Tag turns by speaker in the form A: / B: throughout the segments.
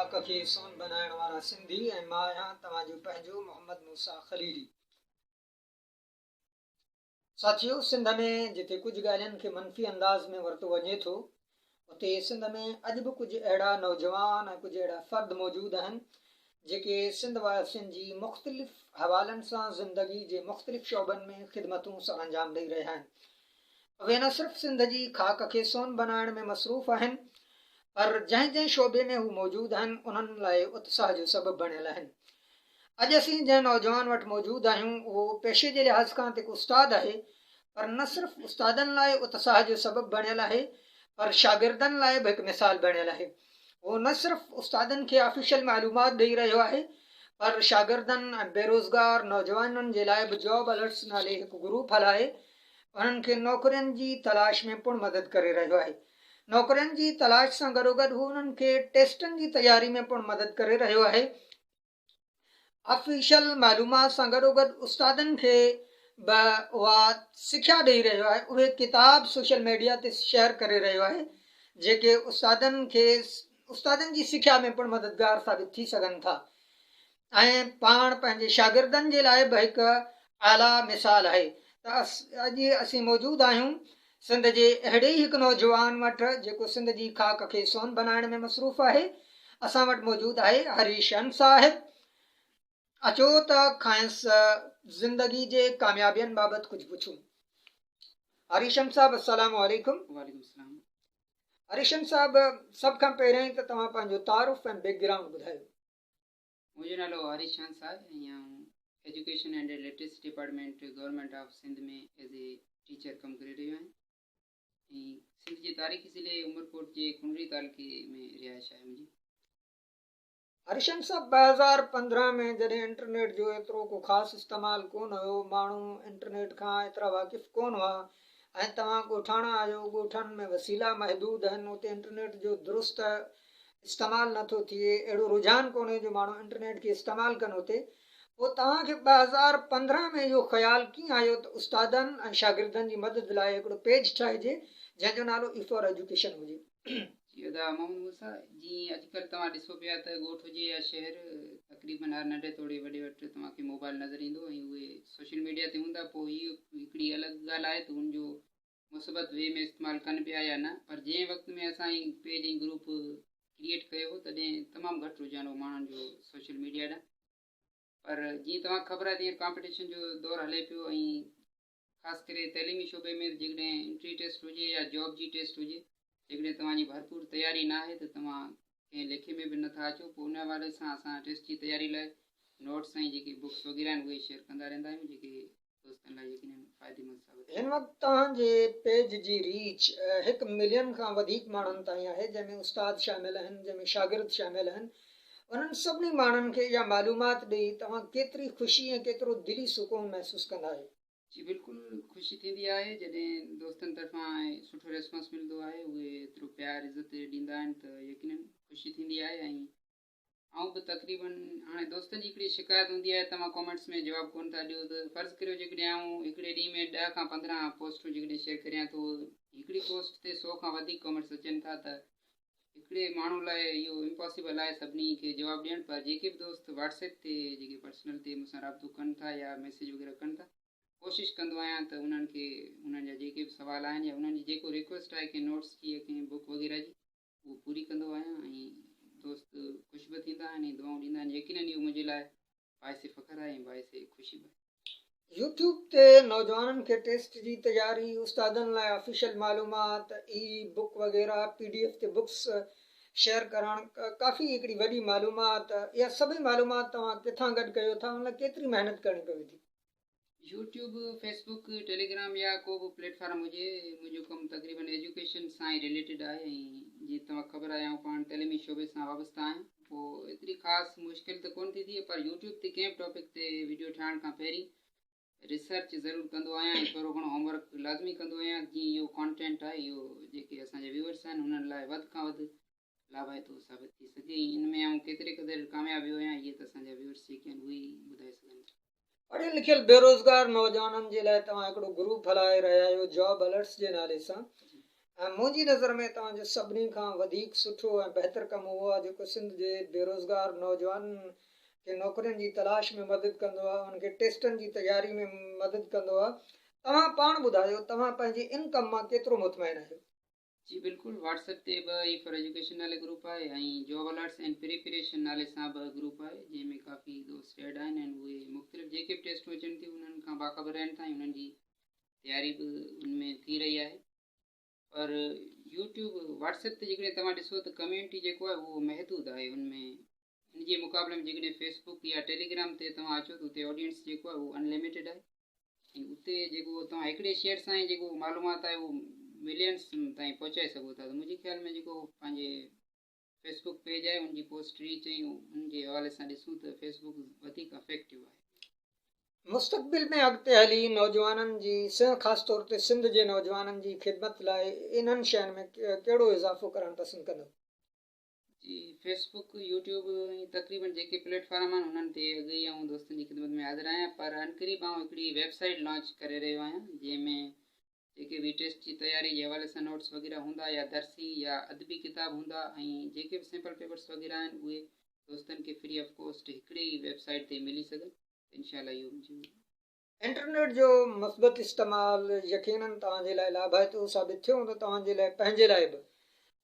A: खाक खे सोन बनाइण वारा सिंधी ऐं मां आहियां तव्हांजो पंहिंजो मोहम्मद मूसा खलीली। साथियो, सिंध में जिथे कुछ ॻाल्हियुनि खे मनफ़ी अंदाज़ में वरितो वञे थो, उते सिंध में अॼु बि कुझु अहिड़ा नौजवान ऐं कुझु अहिड़ा फ़र्द मौजूद आहिनि जेके सिंध वासियुनि जी मुख़्तलिफ़ हवालनि सां ज़िंदगी जे मुख़्तलिफ़ शोबनि में ख़िदमतूं सर अंजाम ॾेई रहिया आहिनि। उहे न सिर्फ़ु सिंध जी खाक खे सोन बनाइण में मसरूफ़ आहिनि, पर जंहिं जंहिं शोबे में हू मौजूद आहिनि उन्हनि लाइ उत्साह जो सबबु बणियल आहिनि। अॼु असीं जंहिं नौजवान वटि मौजूद आहियूं उहो पेशे जे लिहाज़ खां हिकु उस्ताद आहे, पर न सिर्फ़ु उस्तादनि लाइ उत्साह जो सबबु बणियल आहे, पर शागिर्दनि लाइ बि हिकु मिसाल बणियल आहे। उहो न सिर्फ़ु उस्तादनि खे ऑफिशियल मालूमात ॾेई रहियो आहे, पर शागिर्दनि ऐं बेरोज़गार नौजवाननि जे लाइ बि जॉब अलर्ट्स नाले हिकु ग्रुप हलाए उन्हनि खे नौकरियुनि जी तलाश में पिणु मदद करे रहियो आहे। नौकरियुनि जी तलाश सां गॾोगॾु हू उन्हनि खे टेस्टनि जी तयारी में पिणु मदद करे रहियो आहे। ऑफिशियल मालूमात सां गॾोगॾु उस्तादनि खे बि उहा सिख्या ॾेई रहियो आहे। उहे किताब सोशल मीडिया ते शेयर करे रहियो आहे जेके उस्तादनि जी सिख्या में पिणु मददगार साबित थी सघनि था ऐं पाण पंहिंजे शागिर्दनि जे लाइ बि हिकु आला मिसाल आहे। त अॼु असीं मौजूदु आहियूं सिंध जे अहिड़े ई हिकु नौजवान वटि जेको सिंध जी खाक खे सोन बनाइण में मसरूफ़ आहे। असां वटि मौजूदु आहे हरीशन साहिब। अचो त खांसि ज़िंदगी जे कामयाबियुनि बाबति कुझु पुछूं। हरीशन साहिब, अस्सलाम वालेकुम।
B: वालेकुम सलाम।
A: हरीशन साहिब, सभ खां पहिरियों त तव्हां पंहिंजो तारुफ़ ऐं बैकग्राउंड ॿुधायो।
B: मुंहिंजो नालो हरीशन साहिब ऐं education and latest department government of Sindh में एज ए टीचर कमु करे रहियो आहियां ऐं सिंध जे तारीख़ी ज़िले उमरकोट जे कुंडरी तालुके में रिहाइश आहे मुंहिंजी।
A: हरीशन साहिब, 2015 में जॾहिं इंटरनेट जो एतिरो को ख़ासि इस्तेमालु कोन हुयो, माण्हू इंटरनेट खां एतिरा वाक़िफ़ कोन हुआ ऐं तव्हां ॻोठाणा आहियो, ॻोठनि में वसीला महदूद आहिनि, उते इंटरनेट जो दुरुस्त इस्तेमालु नथो थिए, अहिड़ो रुझान कोन्हे जो माण्हू इंटरनेट खे इस्तेमालु कनि उते। पोइ तव्हांखे 2015 में इहो ख़्यालु कीअं आयो त उस्तादनि ऐं शागिर्दनि जी मदद लाइ हिकिड़ो पेज ठाहिजे जंहिंजो नालो ई फॉर एजुकेशन हुजे?
B: मोहम्मद मूसा जी, अॼुकल्ह तव्हां ॾिसो पिया त ॻोठ हुजे या शहर, तक़रीबन हर नंढे तोड़े वॾे वटि तव्हांखे मोबाइल नज़र ईंदो ऐं उहे सोशल मीडिया ते हूंदा। पोइ हीअ हिकिड़ी अलॻि ॻाल्हि आहे त हुनजो मुस्बत वे में इस्तेमालु कनि पिया या न, पर जंहिं वक़्त में असां पेज ऐं ग्रुप क्रिएट कयो हो तॾहिं तमामु घटि रुझान हो माण्हुनि जो सोशल मीडिया ॾांहुं। पर जीअं तव्हांखे ख़बर आहे तीअं कॉम्पिटिशन जो दौरु हले पियो ऐं ख़ासि करे तइलीमी शोबे में जेकॾहिं एंट्री टेस्ट हुजे या जॉब जी टेस्ट हुजे, जेकॾहिं तव्हांजी भरपूर तयारी न आहे त तव्हां कंहिं लेखे में बि नथा अचो। पोइ उन हवाले सां असां टेस्ट जी तयारी लाइ नोट्स ऐं जेके बुक्स वग़ैरह आहिनि उहे शेयर कंदा रहंदा आहियूं, जेके दोस्तनि लाइ यकीनन फ़ाइदेमंद साबित।
A: हिन वक़्तु तव्हांजे पेज जी रीच 1 मिलियन खां वधीक माण्हुनि ताईं आहे, जंहिंमें उस्ताद शामिल आहिनि, जंहिंमें शागिर्द शामिल आहिनि। उन्हनि सभिनी माण्हुनि खे इहा मालूमात ॾेई तव्हां केतिरी ख़ुशी ऐं केतिरो दिली सुकून महसूसु कंदा आहियो?
B: जी बिल्कुलु ख़ुशी थींदी आहे जॾहिं दोस्तनि तरफ़ां सुठो रिस्पॉन्स मिलंदो आहे, उहे एतिरो प्यार इज़त ॾींदा आहिनि त यकीनन ख़ुशी थींदी आहे। ऐं आउं बि तक़रीबन हाणे दोस्तनि जी हिकिड़ी शिकायत हूंदी आहे, तव्हां कॉमेंट्स में जवाबु कोन था ॾियो, त फ़र्ज़ु करियो जेकॾहिं आउं हिकिड़े ॾींहं में 10 खां 15 पोस्टूं जेकॾहिं शेयर करियां थो, हिकिड़ी पोस्ट ते 100 खां वधीक कॉमेंट्स अचनि था, त हिकिड़े माण्हू लाइ इहो इम्पॉसिबल आहे सभिनी खे जवाबु ॾियणु। पर जेके बि दोस्त व्हाट्सएप ते जेके पर्सनल ते मूंसां राब्तो कनि था या मैसेज वग़ैरह कनि था, कोशिशि कंदो आहियां त उन्हनि खे उन्हनि जा जेके बि सुवाल आहिनि या उन्हनि जी जेको रिक्वेस्ट आहे कंहिं नोट्स जी या कंहिं बुक वग़ैरह जी, उहो पूरी कंदो आहियां ऐं दोस्त ख़ुशि बि थींदा आहिनि ऐं दुआऊं ॾींदा आहिनि। यकीनन इहो मुंहिंजे लाइ बाइसे फ़ख़्रु आहे ऐं बाइसे ख़ुशी बि।
A: यूट्यूब ते नौजवाननि खे टेस्ट जी तयारी, उस्तादनि लाइ ऑफिशियल मालूमात, ई बुक वग़ैरह, PDF ते बुक्स शेयर करणु काफ़ी हिकिड़ी वॾी मालूमात, इहा सभई मालूमात तव्हां किथां गॾु कयो था? हुन लाइ केतिरी महिनत करणी पवे थी?
B: यूट्यूब, फेसबुक, टेलीग्राम या को बि प्लेटफॉर्म हुजे, मुंहिंजो कमु तक़रीबन एजुकेशन सां ई रिलेटेड आहे ऐं जीअं तव्हां ख़बर आहे आउं पाण तइलीमी शोबे सां वाबस्ता आहियां। पोइ एतिरी ख़ासि मुश्किल त कोन थी थिए, पर यूट्यूब ते कंहिं बि टॉपिक ते वीडियो ठाहिण खां पहिरीं रिसर्च ज़रूरु कंदो आहियां ऐं थोरो घणो होमवर्क लाज़मी कंदो आहियां, जीअं इहो कॉन्टेंट आहे इहो जेके असांजा व्यूअर्स आहिनि उन्हनि लाइ वधि खां वधि लाभाइतो साबित थी सघे। इन में आउं केतिरे क़दुरु कामयाबी आहियां, इहे त असांजा व्यूअर्स जेके आहिनि उहे ई ॿुधाए सघनि था।
A: पढ़ियल लिखियल बेरोज़गार नौजवाननि जे लाइ तव्हां हिकिड़ो ग्रुप हलाए रहिया आहियो जॉब अलर्ट्स जे नाले सां। मुंहिंजी नज़र में तव्हांजो सभिनी खां वधीक सुठो ऐं बहितर कमु उहो आहे जेको सिंध जे बेरोज़गार नौजवाननि खे नौकरियुनि जी तलाश में मदद कंदो आहे, उनखे टेस्टनि जी तयारी में मदद कंदो आहे। तव्हां पाण ॿुधायो, तव्हां पंहिंजे इन कम मां केतिरो मुतमइन आहियो?
B: जी बिल्कुलु, व्हाट्सएप ते ई फॉर एजुकेशन नाले ग्रुप आहे ऐं जॉब अलर्ट्स एंड प्रिपरेशन नाले सां ग्रुप आहे, जंहिंमें काफ़ी दोस्त ऐड आहिनि ऐं उहे मुख़्तलिफ़ जेके बि टेस्टूं अचनि थियूं उन्हनि खां बाख़बर आहिनि था, उन्हनि जी तयारी बि उनमें थी रही आहे। पर यूट्यूब व्हाट्सएप ते जेकॾहिं तव्हां ॾिसो त कम्यूनिटी जेको आहे उहो महदूद आहे उनमें, इन जे मुक़ाबले में जेकॾहिं फेसबुक या टेलीग्राम ते तव्हां अचो त उते ऑडियंस जेको आहे उहो अनलिमिटेड आहे ऐं उते जेको तव्हां हिकिड़े शेयर सां ई जेको मालूमात आहे उहो मिलियंस ताईं पहुचाए सघो था। त मुंहिंजे ख़्याल में जेको पंहिंजे फेसबुक पेज आहे उनजी पोस्ट रीच ऐं उनजे हवाले सां ॾिसूं त फेसबुक वधीक इफेक्टिव आहे।
A: मुस्तक़बिल में अॻिते हली नौजवाननि जी ख़ासि तौर ते सिंध जे नौजवाननि जी ख़िदमत लाइ इन्हनि शयुनि में कहिड़ो इज़ाफ़ो करणु पसंदि कंदो?
B: जी फेसबुक, यूट्यूब ऐं तक़रीबन जेके प्लेटफॉर्म आहिनि उन्हनि ते अॻे ई ऐं दोस्तनि जी ख़िदमत में हाज़िर आहियां, पर अनक़रीब आउं हिकिड़ी वेबसाइट लॉन्च करे रहियो आहियां जंहिंमें जेके बि टेस्ट जी तयारी जे हवाले सां नोट्स वग़ैरह हूंदा या दर्सी या अदबी किताब हूंदा ऐं जेके बि सैम्पल पेपर्स वग़ैरह आहिनि उहे दोस्तनि खे फ्री ऑफ कॉस्ट हिकिड़ी ई वेबसाइट ते मिली सघनि। इंशाल्लाह इहो मुंहिंजो
A: इंटरनेट जो मस्बत इस्तेमालु यकीनन तव्हांजे लाइ लाभाइतो साबित थियो हूंदो, तव्हांजे लाइ पंहिंजे लाइ बि।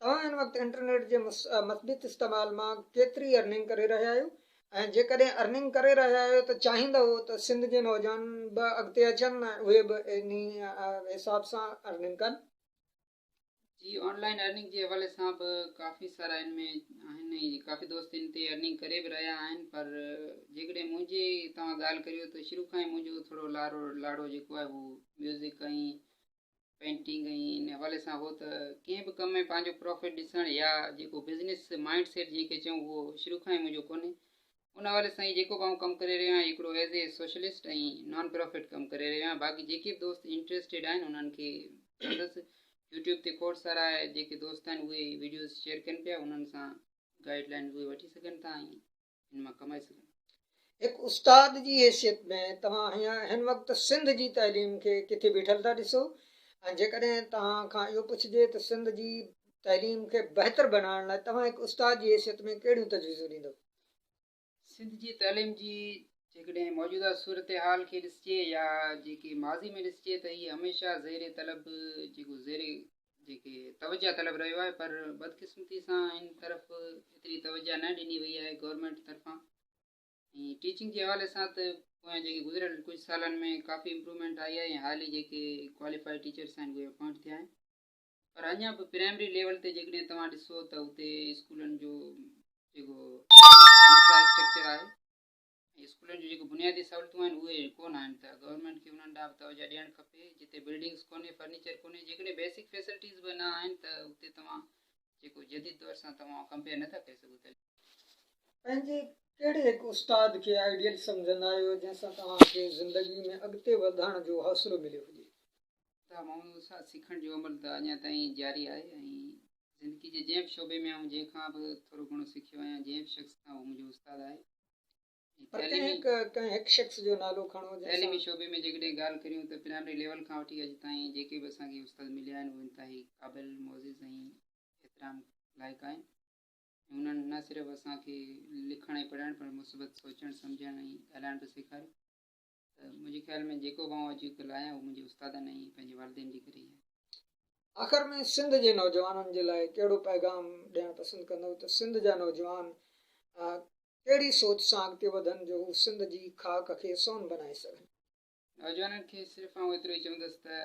A: तव्हां हिन वक़्तु इंटरनेट जे मस्बत इस्तेमाल मां केतिरी अर्निंग करे रहिया आहियो, ऐं जेकॾहिं अर्निंग करे रहिया आहियो त चाहींदव त सिंध जे नौजवान बि अॻिते अचनि ऐं उहे बि इन हिसाब सां अर्निंग कनि?
B: जी ऑनलाइन अर्निंग जे हवाले सां बि काफ़ी सारा इनमें आहिनि ऐं काफ़ी दोस्त इन ते अर्निंग करे बि रहिया आहिनि, पर जेकॾहिं मुंहिंजी तव्हां ॻाल्हि करियो त शुरू खां ई मुंहिंजो थोरो लाड़ो जेको आहे उहो म्यूज़िक ऐं पेंटिंग ऐं इन हवाले सां हो त कंहिं बि कम में पंहिंजो प्रॉफिट ॾिसणु या जेको बिज़नेस माइंड सेट जंहिंखे चऊं उहो शुरू खां ई मुंहिंजो कोन्हे। उन हवाले सां ई जेको बि आउं कमु करे रहियो आहियां हिकिड़ो एज़ ए सोशलिस्ट ऐं नॉन प्रॉफिट कमु करे रहियो आहियां। बाक़ी जेके बि दोस्त इंट्रस्टेड आहिनि उन्हनि खे चवंदुसि यूट्यूब ते खोड़ सारा जेके दोस्त आहिनि उहे वीडियोज़ शेयर कनि पिया, उन्हनि सां गाइडलाइन उहे वठी सघनि था ऐं हिन मां कमाए सघनि।
A: हिकु उस्ताद जी हैसियत में तव्हां हिन वक़्तु सिंध जी तइलीम खे किथे बीठल था ॾिसो, ऐं जेकॾहिं तव्हां खां इहो पुछिजे त सिंध जी तइलीम खे बहितर बनाइण लाइ तव्हां हिकु उस्ताद जी हैसियत में कहिड़ियूं तजवीज़ूं ॾींदव?
B: सिंध जी तइलीम जी जेकॾहिं मौजूदा सूरत हाल खे ॾिसिजे या जेके माज़ी में ॾिसिजे त हीअ हमेशह ज़ेर तलब जेको जेके तवजा तलब रहियो आहे, पर बदकिस्मती सां इन तरफ़ एतिरी तवजा न ॾिनी वई आहे गवर्नमेंट तरफ़ां। ऐं टीचिंग जे हवाले सां त पोयां जेके गुज़िरियल कुझु सालनि में काफ़ी इम्प्रूवमेंट आई आहे ऐं हाल ई जेके क्वालिफाइड टीचर्स आहिनि उहे अपॉइंट थिया आहिनि, पर अञा बि प्राइमरी लेवल ते जेकॾहिं तव्हां ॾिसो त उते स्कूलनि जो जेको इंफ्रास्ट्रक्चर आहे ऐं स्कूलनि जूं जेको बुनियादी सहूलियतूं आहिनि उहे कोन आहिनि, त गवर्नमेंट खे उन्हनि ॾांहुं तवजा ॾियणु खपे। जिते बिल्डिंग्स कोन्हे, फर्नीचर कोन्हे, जेकॾहिं बेसिक फैसिलिटीज़ बि न आहिनि त उते तव्हां जेको जदीद दौर सां तव्हां कंपेयर नथा करे सघो था।
A: पंहिंजे कहिड़े हिकु उस्ताद खे आइडियल सम्झंदा आहियो जंहिंसां तव्हांखे ज़िंदगी में अॻिते वधण जो हौसलो मिलियो हुजे?
B: त माण्हू सां सिखण जो अमल त अञा ताईं जारी आहे ऐं ज़िंदगी जे जंहिं बि शोबे में आऊं जंहिंखां बि थोरो घणो सिखियो आहियां, जंहिं बि शख़्स खां उहो मुंहिंजो उस्तादु आहे।
A: कंहिं हिकु शख़्स जो नालो खणो।
B: तइलीमी शोबे में जेकॾहिं ॻाल्हि करियूं त प्राइमरी लेवल खां वठी अॼु ताईं जेके बि असांखे उस्ताद मिलिया आहिनि उहे इंतिहाई क़ाबिल, मोज़िज़ ऐं एतिराम लाइक़ु आहिनि। उन्हनि न सिर्फ़ु असांखे लिखणु ऐं पढ़णु पर मुस्बत सोचणु सम्झणु ऐं ॻाल्हाइण बि सेखारियो। त मुंहिंजे ख़्याल में जेको बि आउं अॼुकल्ह आहियां उहो मुंहिंजे उस्तादनि ऐं पंहिंजे वालिदेन जे करे ई आहे।
A: आख़िर में सिंध जे नौजवाननि जे लाइ कहिड़ो पैगाम ॾियणु पसंदि कंदव त सिंध जा नौजवान कहिड़ी सोच सां अॻिते वधनि जो हू सिंध जी ख़ाक खे सोन बनाए सघनि?
B: नौजवाननि खे सिर्फ़ु आउं एतिरो ई चवंदुसि त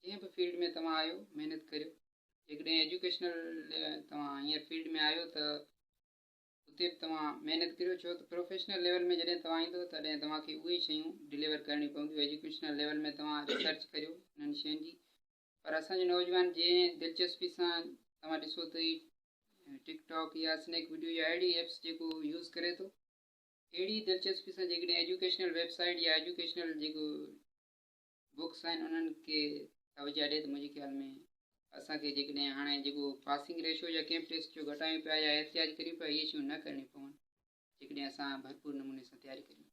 B: जंहिं बि फील्ड में तव्हां आहियो महिनत करियो। जेकॾहिं एजुकेशनल तव्हां हींअर फील्ड में आहियो त उते बि तव्हां महिनत करियो, छो त प्रोफेशनल लेवल में जॾहिं तव्हां ईंदो तॾहिं तव्हांखे उहे शयूं डिलीवर करणियूं पवंदियूं। एजुकेशनल लेवल में तव्हां रिसर्च करियो उन्हनि शयुनि जी, पर असांजो नौजवान जंहिं दिलचस्पी सां तव्हां ॾिसो त टिकटॉक या स्नैक वीडियो या अहिड़ी एप्स जेको यूज़ करे थो, अहिड़ी दिलचस्पी सां जेकॾहिं एजुकेशनल वेबसाइट या एजुकेशनल जेको बुक्स आहिनि उन्हनि खे तवजा ॾिए त मुंहिंजे ख़्याल में असांखे जेकॾहिं हाणे जेको पासिंग रेशो या कैंप टेस्ट जो घटायूं पिया या एहतियात करियूं पिया, इहे शयूं न करणियूं पवनि जेकॾहिं असां भरपूर नमूने सां तयारी करियूं।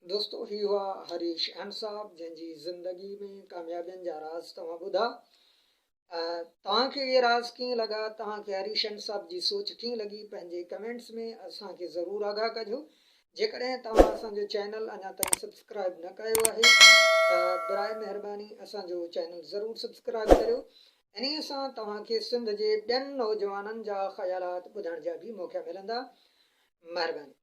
A: दोस्तो, ही हुआ हरीश अहमद साहब जंहिंजी ज़िंदगी में कामयाबियुनि जा राज़ तव्हां ॿुधा। तव्हांखे ये राज़ कीअं लॻा, तव्हांखे हरीशन साहब जी सोच कीअं लॻी, पंहिंजे कमेंट्स में असांखे ज़रूरु आगाह कजो। जेकॾहिं तव्हां असांजो चैनल अञा ताईं सब्सक्राइब न कयो आहे त बराए महिरबानी असांजो चैनल ज़रूरु सब्सक्राइब करियो। इन्हीअ सां तव्हांखे सिंध जे ॿियनि नौजवाननि जा ख़्यालात ॿुधण जा बि मौक़ा मिलंदा। महिरबानी।